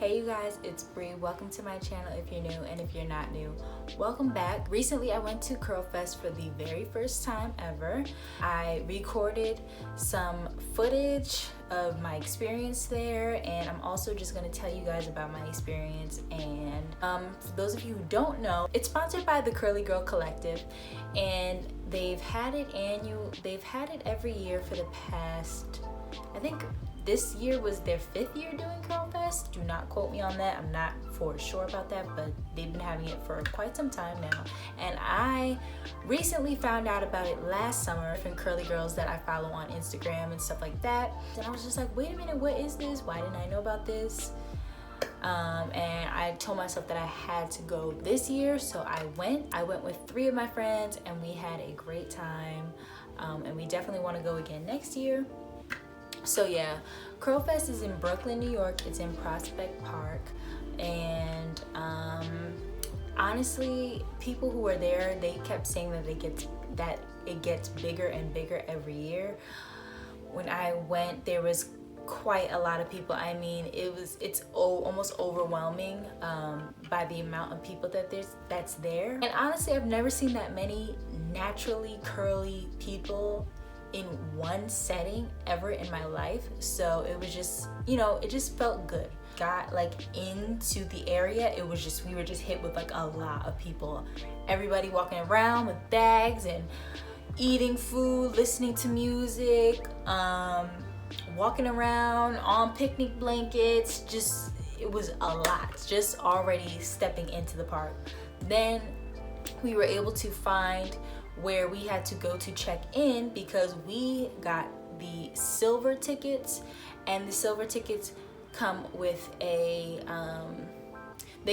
Hey you guys, it's Bri. Welcome to my channel if you're new, and if you're not new, welcome back. Recently I went to CURLFEST for the very first time ever. I recorded some footage of my experience there, and I'm also just going to tell you guys about my experience. And for those of you who don't know, it's sponsored by the Curly Girl Collective, and they've had it every year for the past, I think this year was their 5th year doing CURLFEST. Do not quote me on that. I'm not for sure about that, but they've been having it for quite some time now. And I recently found out about it last summer from curly girls that I follow on Instagram and stuff like that. And I was just like, wait a minute, what is this? Why didn't I know about this? And I told myself that I had to go this year, so I went with 3 of my friends, and we had a great time. And we definitely want to go again next year. So yeah, CURLFEST is in Brooklyn, New York. It's in Prospect Park, and honestly, people who were there, they kept saying that it gets bigger and bigger every year. When I went, there was quite a lot of people. I mean, it's almost overwhelming by the amount of people that's there. And honestly, I've never seen that many naturally curly people in one setting ever in my life. So it was just, it just felt good. Got like into the area, we were just hit with like a lot of people. Everybody walking around with bags and eating food, listening to music, walking around on picnic blankets. Just, it was a lot, just already stepping into the park. Then we were able to find where we had to go to check in, because we got the silver tickets, and the silver tickets come with they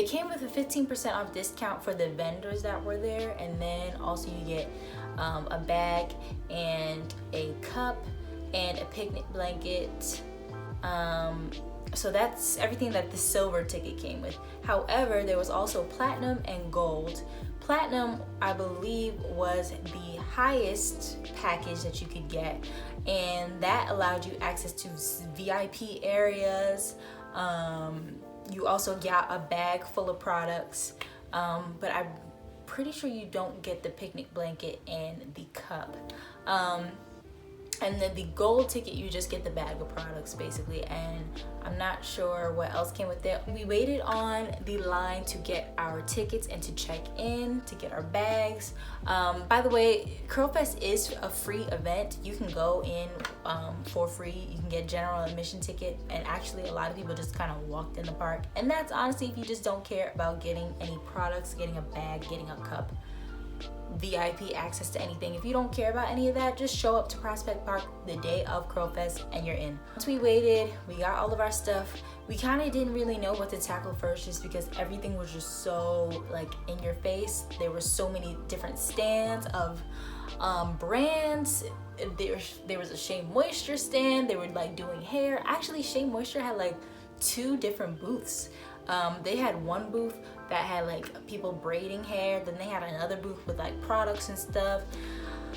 came with a 15% off discount for the vendors that were there, and then also you get a bag and a cup and a picnic blanket. So that's everything that the silver ticket came with. However, there was also platinum and gold. Platinum, I believe, was the highest package that you could get, and that allowed you access to VIP areas. You also got a bag full of products, but I'm pretty sure you don't get the picnic blanket and the cup. And then the gold ticket, you just get the bag of products basically, and I'm not sure what else came with it. We waited on the line to get our tickets and to check in, to get our bags. By the way, CURLFEST is a free event. You can go in for free. You can get general admission ticket, and actually a lot of people just kind of walked in the park. And that's honestly if you just don't care about getting any products, getting a bag, getting a cup, VIP access to anything. If you don't care about any of that, just show up to Prospect Park the day of CURLFEST and you're in. Once we waited, we got all of our stuff. We kind of didn't really know what to tackle first, just because everything was just so like in your face. There were so many different stands of brands. There was a Shea Moisture stand. They were like doing hair. Actually, Shea Moisture had like 2 different booths. They had one booth that had like people braiding hair, then they had another booth with like products and stuff.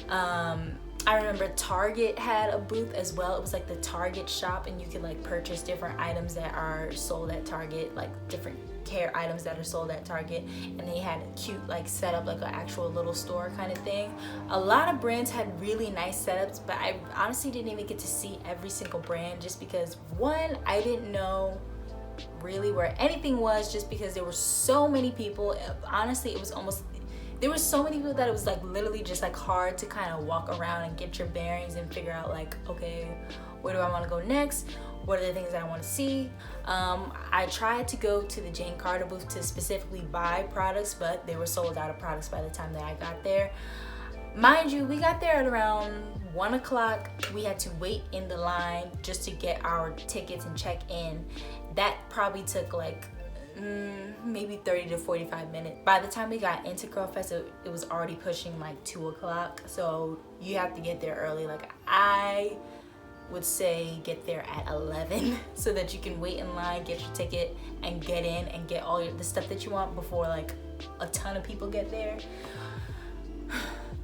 I remember Target had a booth as well. It was like the Target shop, and you could like purchase different items that are sold at Target, like different hair items that are sold at Target, and they had a cute like setup, like an actual little store kind of thing. A lot of brands had really nice setups, but I honestly didn't even get to see every single brand, just because one, I didn't know really where anything was, just because there were so many people. Honestly, there were so many people that it was like literally just like hard to kind of walk around and get your bearings and figure out like, okay, where do I want to go next? What are the things that I want to see? I tried to go to the Jane Carter booth to specifically buy products, but they were sold out of products by the time that I got there. Mind you, we got there at around 1 o'clock. We had to wait in the line just to get our tickets and check in. That probably took like maybe 30 to 45 minutes. By the time we got into CURLFEST, it was already pushing like 2 o'clock. So you have to get there early. Like I would say get there at 11 so that you can wait in line, get your ticket, and get in and get all the stuff that you want before like a ton of people get there.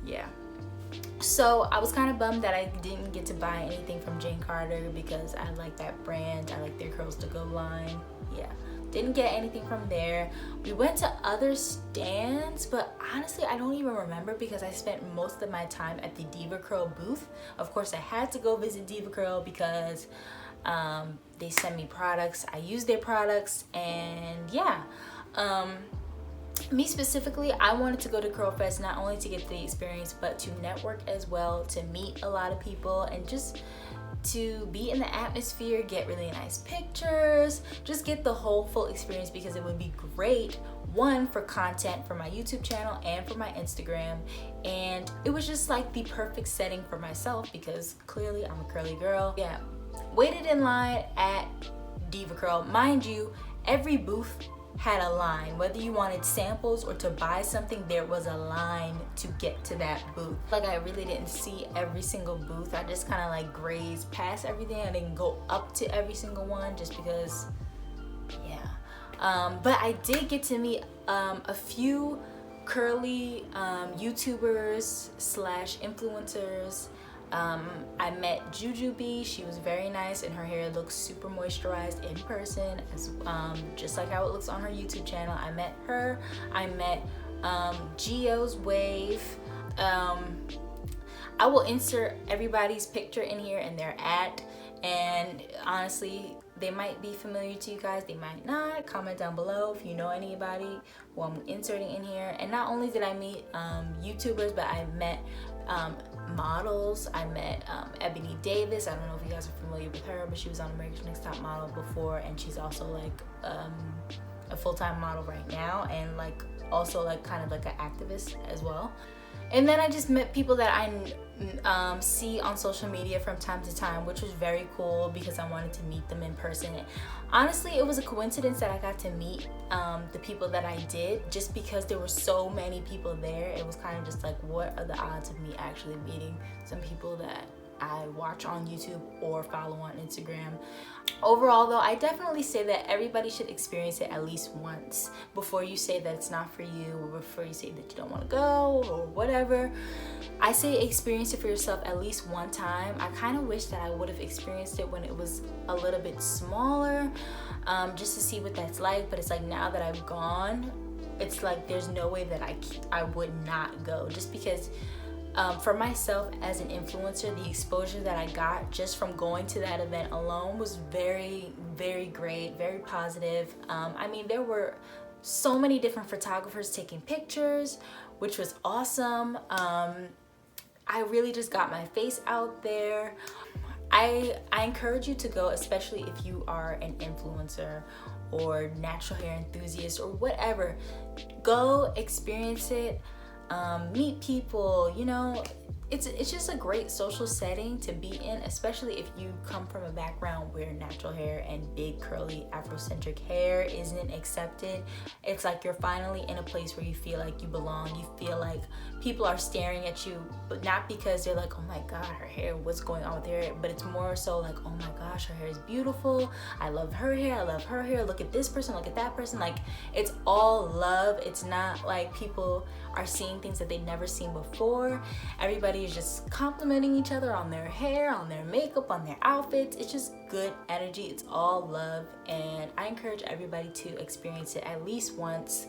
Yeah. So I was kind of bummed that I didn't get to buy anything from Jane Carter, because I like that brand. I like their Curls to Go line. Yeah. Didn't get anything from there. We went to other stands, but honestly I don't even remember because I spent most of my time at the Diva Curl booth. Of course I had to go visit Diva Curl because they send me products, I use their products, and yeah. Me specifically, I wanted to go to CURLFEST not only to get the experience but to network as well, to meet a lot of people, and just to be in the atmosphere, get really nice pictures, just get the whole full experience, because it would be great, one, for content for my YouTube channel and for my Instagram. And it was just like the perfect setting for myself because clearly I'm a curly girl. Yeah, waited in line at Diva Curl. Mind you, every booth had a line. Whether you wanted samples or to buy something, there was a line to get to that booth. Like, I really didn't see every single booth. I just kind of like grazed past everything. I didn't go up to every single one just because, yeah. But I did get to meet a few curly YouTubers slash influencers. I met Bri. She was very nice and her hair looks super moisturized in person, as just like how it looks on her YouTube channel. I met her. I met Geo's Wave. I will insert everybody's picture in here and their @ and honestly, they might be familiar to you guys, they might not. Comment down below if you know anybody who I'm inserting in here. And not only did I meet YouTubers, but I met models. I met Ebony Davis. I don't know if you guys are familiar with her, but she was on America's Next Top Model before, and she's also like a full-time model right now, and like also like kind of like an activist as well. And then I just met people that I see on social media from time to time, which was very cool because I wanted to meet them in person. Honestly, it was a coincidence that I got to meet the people that I did, just because there were so many people there. It was kind of just like, what are the odds of me actually meeting some people that I watch on YouTube or follow on Instagram. Overall though, I definitely say that everybody should experience it at least once before you say that it's not for you, or before you say that you don't want to go or whatever. I say experience it for yourself at least one time. I kind of wish that I would have experienced it when it was a little bit smaller, just to see what that's like. But it's like, now that I've gone, it's like there's no way that I would not go, just because for myself as an influencer, the exposure that I got just from going to that event alone was very, very great, very positive. I mean, there were so many different photographers taking pictures, which was awesome. I really just got my face out there. I encourage you to go, especially if you are an influencer or natural hair enthusiast or whatever. Go experience it. Meet people, you know, it's just a great social setting to be in, especially if you come from a background where natural hair and big curly Afrocentric hair isn't accepted. It's like you're finally in a place where you feel like you belong. You feel like people are staring at you, but not because they're like, oh my god, her hair, what's going on with her hair, but it's more so like, oh my gosh, her hair is beautiful, I love her hair, I love her hair, look at this person, look at that person. Like, it's all love. It's not like people are seeing things that they've never seen before. Everybody is just complimenting each other on their hair, on their makeup, on their outfits. It's just good energy. It's all love, and I encourage everybody to experience it at least once.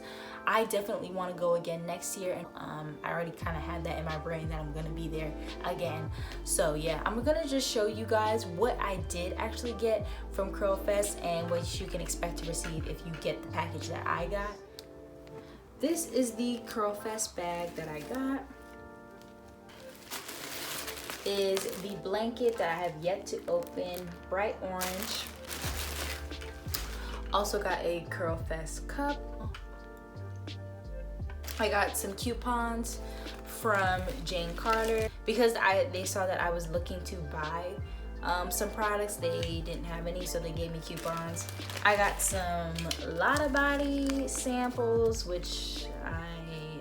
I definitely want to go again next year, and I already kind of had that in my brain that I'm gonna be there again. So yeah, I'm gonna just show you guys what I did actually get from CURLFEST and what you can expect to receive if you get the package that I got. This is the CURLFEST bag that I got. Is the blanket that I have yet to open, bright orange. Also got a CURLFEST cup. I got some coupons from Jane Carter because they saw that I was looking to buy some products. They didn't have any, so they gave me coupons. I got some Lotta Body samples, which I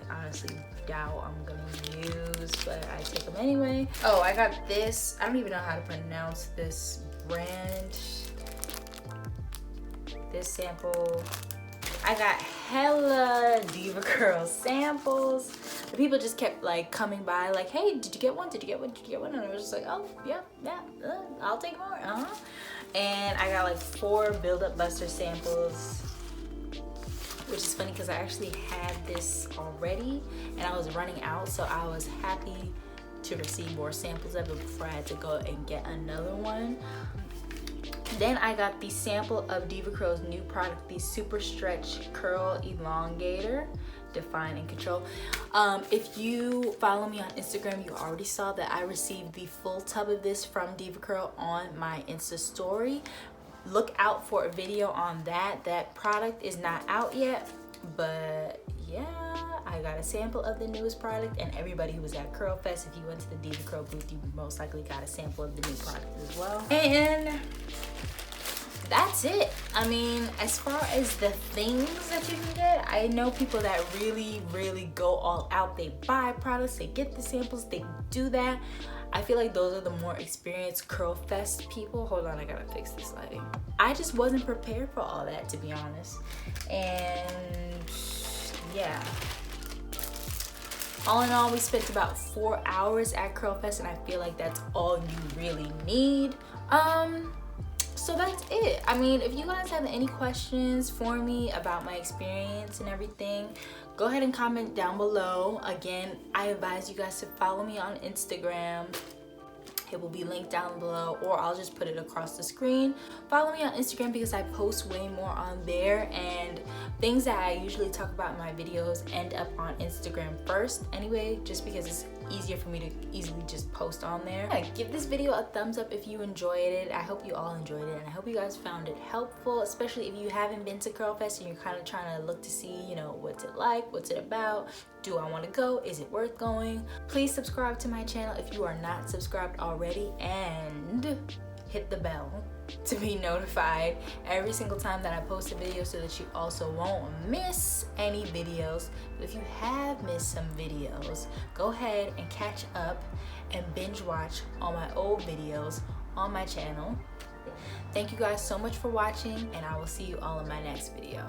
honestly doubt I'm gonna use, but I take them anyway. Oh, I got this. I don't even know how to pronounce this brand. This sample. I got hella Diva Curl samples. The people just kept like coming by like, hey, did you get one? Did you get one? Did you get one? And I was just like, oh, yeah, I'll take more. And I got like 4 Build Up Buster samples. which is funny because I actually had this already and I was running out, so I was happy to receive more samples of it before I had to go and get another one. Then I got the sample of DevaCurl's new product, the Super Stretch Curl Elongator, Define and Control. If you follow me on Instagram, you already saw that I received the full tub of this from DevaCurl on my Insta story. Look out for a video on that. That product is not out yet, but yeah, I got a sample of the newest product, and everybody who was at CURLFEST, if you went to the DevaCurl booth, you most likely got a sample of the new product as well. And that's it. I mean, as far as the things that you can get, I know people that really go all out. They buy products, they get the samples, they do that. I feel like those are the more experienced CURLFEST people. Hold on, I gotta fix this lighting. I just wasn't prepared for all that, to be honest. And yeah, all in all, we spent about 4 hours at CURLFEST, and I feel like that's all you really need. So that's it. I mean, if you guys have any questions for me about my experience and everything, go ahead and comment down below. Again, I advise you guys to follow me on Instagram. It will be linked down below, or I'll just put it across the screen. Follow me on Instagram because I post way more on there, and things that I usually talk about in my videos end up on Instagram first anyway, just because it's easier for me to easily just post on there. Yeah, give this video a thumbs up if you enjoyed it. I hope you all enjoyed it, and I hope you guys found it helpful, especially if you haven't been to CURLFEST and you're kind of trying to look to see, you know, what's it like, what's it about, do I want to go, is it worth going? Please subscribe to my channel if you are not subscribed already, and hit the bell to be notified every single time that I post a video, so that you also won't miss any videos. But if you have missed some videos, go ahead and catch up and binge watch all my old videos on my channel. Thank you guys so much for watching, and I will see you all in my next video.